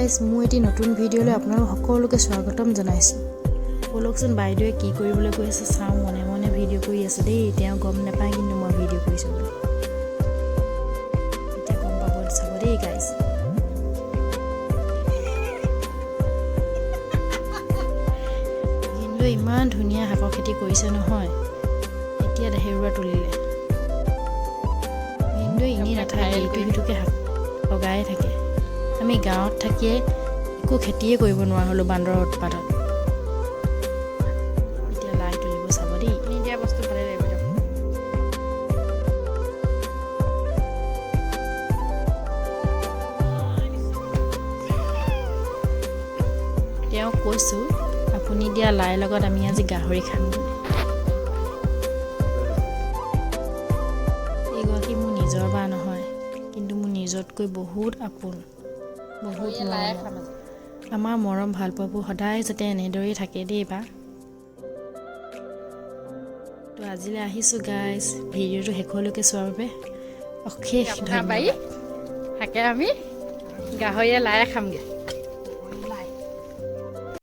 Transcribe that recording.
Guys, মোৰ এটি নতুন ভিডিঅ'লৈ আপোনালোক সকলোকে স্বাগতম জনাইছোঁ। ব'লকচোন বাইদেৱে কি কৰিবলৈ গৈ আছে চাওঁ। মনে মনে ভিডিঅ' কৰি আছে দেই, তেওঁ গম নাপায় কিন্তু মই ভিডিঅ' কৰিছোঁ বুলি। এতিয়া গম পাব চাব দেই গাইজ। কিন্তু ইমান ধুনীয়া শাকৰ খেতি কৰিছে নহয়, এতিয়া হেৰুৱা তুলিলে। কিন্তু এনেই নাথাকে, ইটো সিটোকে শাক লগাই থাকে। আমি গাঁৱত থাকিয়ে একো খেতিয়ে কৰিব নোৱাৰা হ'লোঁ বান্দৰৰ উৎপাতত। এতিয়া লাই তুলিব চাব দেই। নিদিয়া বস্তু ভালে লাগিব দিয়ক। তেওঁক কৈছোঁ, আপুনি দিয়া লাইৰ লগত আমি আজি গাহৰি খাম। এইগৰাকী মোৰ নিজৰ বা নহয়, কিন্তু মোৰ নিজতকৈ বহুত আপোন, বহুত মৰম। আমাৰ মৰম ভাল পোৱাবোৰ সদায় যাতে এনেদৰেই থাকে দেই বা। তো আজিলৈ আহিছোঁ গাইজ, ভিডিঅ'টো শেষলৈকে চোৱাৰ বাবে অশেষ আপোনাৰ ধন্যবাদ। বাৰী শাকে আমি গাহৰিয়ে লাই খামগৈ।